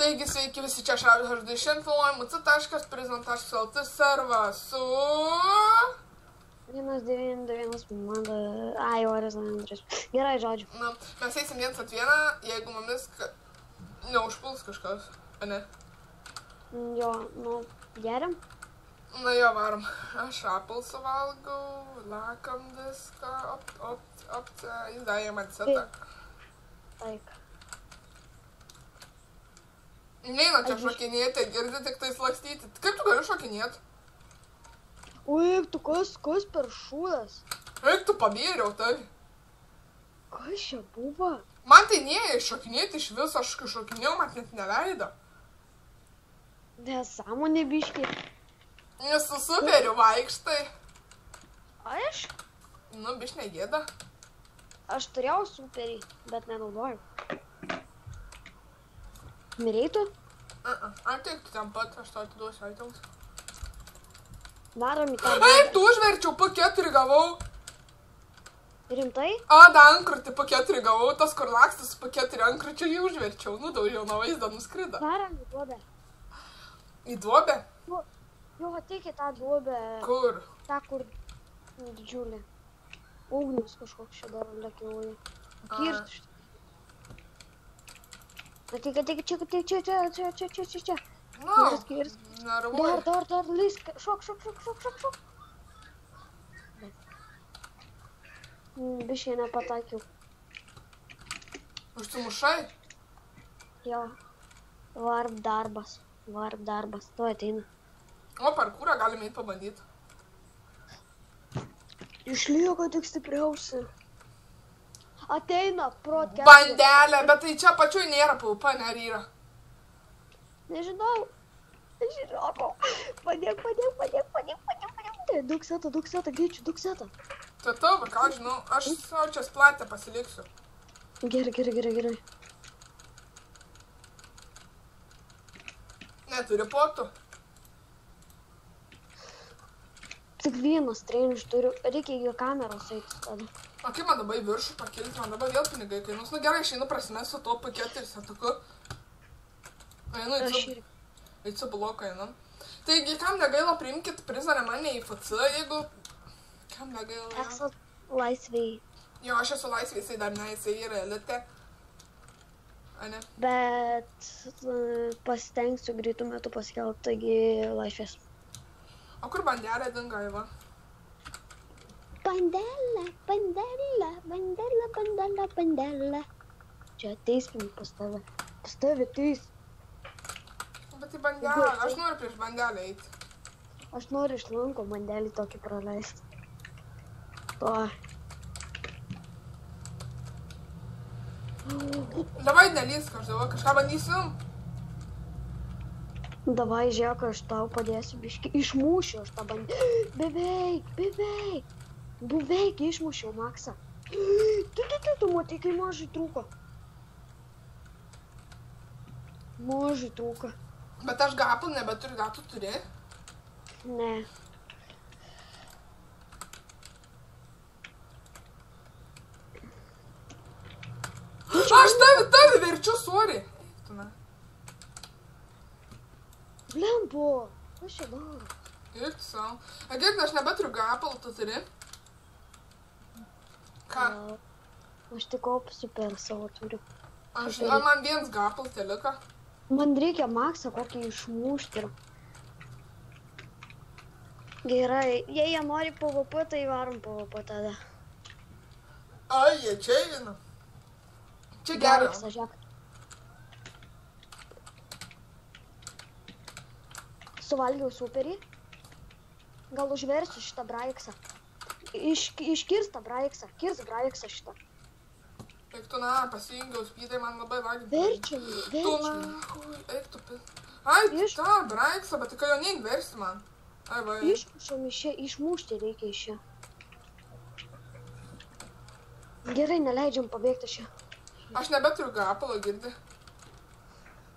Taigi, sveiki visi, čia Šarždai, šiandien filmuoju c.prison.lt servą su... 1.9.1 manda... Ai, Oris Andrius. Gerai, žodžiu. Na, mes eisim viens at vieną, jeigu mumis neužpuls kažkas, ne? Jo, nu, geriam? Na jo, varom. Aš apelsą valgau, lakam viską, jis davė man setą. Taik. Neina čia šokinėti, girdi tik tai slakstyti. Kaip tu gali šokinėti? Ui, tu kas per šūdas? Eik tu pabėriau, tai. Kas čia buvo? Man tai neėjo šokinėti iš viso, aš kai šokinėjau, man net neleido. Nesąmonė biški. Nes su superiu vaikštai. Aš? Nu, biš negėda. Aš turėjau superį, bet nenaudoju. Mirei tu? Ateik tu ten pat, aš tau atiduosiu items. Varom į tą... Eik, tu užverčiau, P4 gavau. Rimtai? Da, ankrutį P4 gavau, tas kur lakstas P4 ankrutį jį užverčiau, nudaužiau nuo vaizdą, nuskrido. Varom į duobę. Į duobę? Jo, ateik į tą duobę. Kur? Ta, kur didžiulė. Ugnis kažkoks čia dar lėkiauja. Kirst šitą. Ateik, čia. Nu, nervuoju. Dar, lysk. Šok. Biškai nepataikiau. Užsimušai? Jo. Varp darbas. Tu ateina. O, parkūrą galime eit pabandyti. Išlieka tik stipriausi. Ateina, prot keturis. Bandelė, bet tai čia pačioj nėra PvP, ar yra? Nežinau. Padėk. Daug setą, greičiu, daug setą. Tai tavo, ką žinau, aš savo čia splatę pasiliksiu. Gerai. Neturi potų. Tik vienas trenž turiu. Reikia į kameros eiti tada. O kaip man dabar į viršų pakilti, man dabar vėl pinigai kainuos. Nu gerai, aš einu prasimesiu to P4 setuku. Einu į C bloką einu. Taigi, kam negaila, priimkit prizą mane į FC, jeigu... Kam negaila... Esat laisviai. Jo, aš esu laisviai, jisai dar ne, jisai yra elite. Ane? Bet pasitengsiu greitų metų paskelbti, taigi laisvės. O kur bandelė dinga, Iva? Bandela. Čia ateis pas tave. Pas tave ateis. Bet į bandelę, aš noriu prieš bandelę eiti. Aš noriu iš lanko bandelį tokį praleisti. To. Davai nelįsk, aš dabar kažką bandysim. Davai, žiūrėk, aš tau padėsiu biškį. Išmušiu aš tą bandelį. Beveik išmušiau Maksą. Tu matai, kai mažai trūko. Bet aš gapų nebeturiu, gal tu turi? Ne. Aš tave verčiu, sorry. Blembo, aš čia daro. Eik tu savo. Girdi, aš nebeturiu gapalų, tu turi? Ką? Aš tik super savo turiu. Man vienas gapalas telika. Man reikia Maksą kokį išmušti. Gerai, jei jie nori PvP, tai varom PvP tada. Ai, jie čia eina. Čia gerai. Žiūrėk. Suvalgiau superį. Gal užversiu šitą Braiksą. Iškirs tą Braiksą. Kirs Braiksą šitą. Eik tu na, pasijungiau spydai, man labai lagina. Verčiam. Tu na, eik tu pil. Ai, tą Braiksą, bet tai jo neįversi man. Ai, vai. Išmušam iš čia, išmušti reikia iš čia. Gerai, neleidžiam pabėgti iš čia. Aš nebeturiu gapalo, girdi.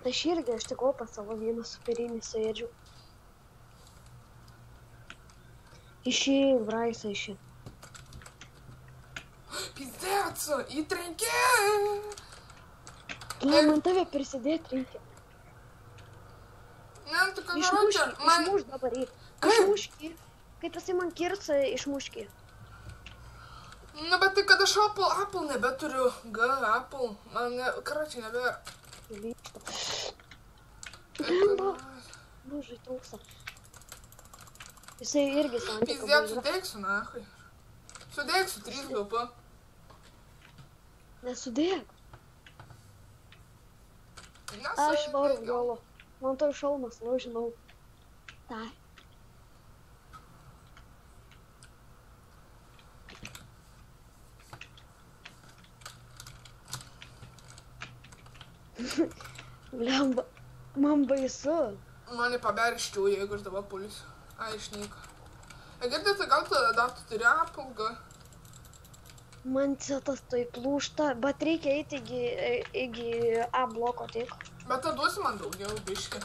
Aš irgi, aš tik pas savo vieną superinį suėdžiau. Išėjai, Braisą išėjai. Pizdėcu, įtrenkė! Man tave prisidėti reikia. Ne, tai ką karočią, man... Išmuš dabar jį. Išmuški. Kaip jisai man kirsa, išmuški. Nu, bet tai kad aš Apple nebeturiu. Apple. Man, karočią, nebėra. Lemba. Mažai trūksta. Jisai irgi santyka. Pizdėt, sudėksiu, nahui. Sudėksiu 3 GP. Nesudėk. Aš varu galo. Man to šalmas, nu žinau. Tai. Lemba, man baisu. Mane paberščiau, jeigu aš dabar pulsiu. Ai, išnyka. Girdėte, gal dar tu turi Apple, gal? Man cetas tai plūšta, bet reikia eiti iki A bloko tik. Bet tu duosi man daugiau, biškį.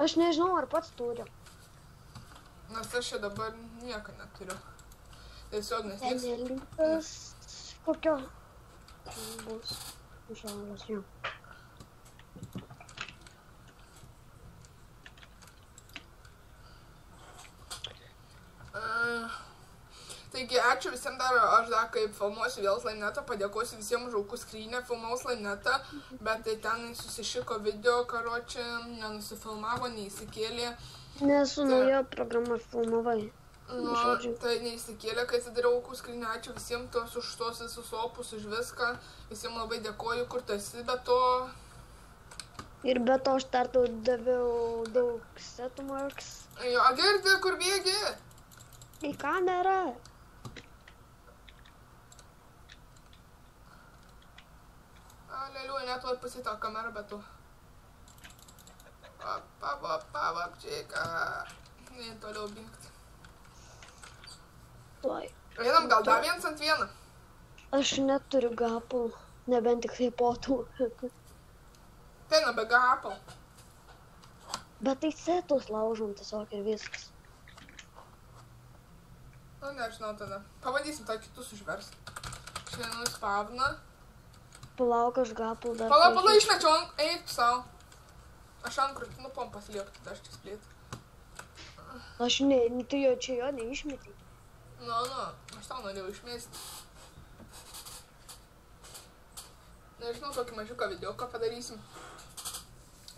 Aš nežinau, ar pats turiu. Nes aš čia dabar nieko neturiu. Tiesiog nes nieks... Enelintas kokio bus žalas jau. Taigi, ačiū visiems dar, aš dar kaip filmuosiu vėl Slaimnetą, padėkosiu visiems už aukų skrynę, filmavau Slaimnetą, bet tai ten susišiko video, karočią, nenusifilmavo, neįsikėlė. Nesu nauja programa filmavai. Nu, tai neįsikėlė, kai atsidariau aukų skrynę, ačiū visiems tos už tos visus opus, už viską, visiems labai dėkoju, kur tu esi, be to... Ir be to aš dar tau daviau daug setų marks. Jo, girdi, kur bėgi? Į kamerą. Aleliuja, net var pasitą kamerą, bet tu. Vapčika. Ne, toliau bėgti. Tuoj. Einam gal dar 1 ant 1. Aš neturiu gapų, nebent tik tai potų. Tai nebega Apple. Bet tai setus laužom tiesiog ir viskas. Nu, nežinau tada. Pabandysim tą kitus užversti. Šiandien nuspavna. Palauk, aš gapų dar... Pala, išmečiau, eik savo. Aš ant krūtinų pompas lieku, tada aš čia splėti. Aš ne, tu jau čia jo neišmetei. Nu, aš tau norėjau išmesti. Nežinau, tokį mažiuką videoką padarysim.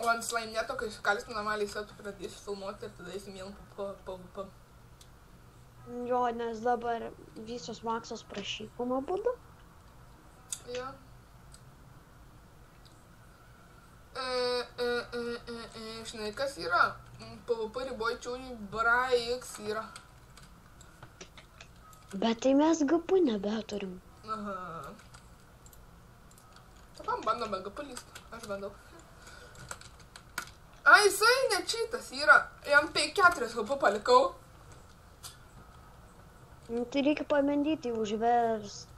O ant Slaimneto, kai sukalsiu normaliai setų, pradėsiu filmuoti ir tada eisim vėl PvP. Jo, nes dabar visos maksos prašykoma būdu. Jo. Žinai, kas yra? PvP ribojčiųjų Brai X yra. Bet tai mes GP nebeturim. Aha. Tam bandome GP lysti. Aš bandau. A, jisai nečitas yra. Jam 4 GP palikau. Tai reikia pamendyti užverst.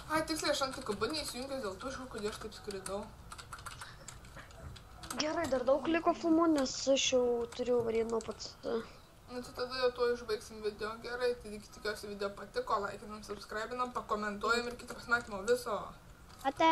Ai, tiksliai, aš ant TKB neįsijungęs dėl to, kodėl aš taip skridau. Gerai, dar daug liko filmų, nes aš jau turiu varyt nuo pats. Nu, tai tada jau to išbaigsim video. Gerai, tai tikiuosi video patiko, laikinam, subscribinam, pakomentuojam ir kitą pasimatymą viso. Ate.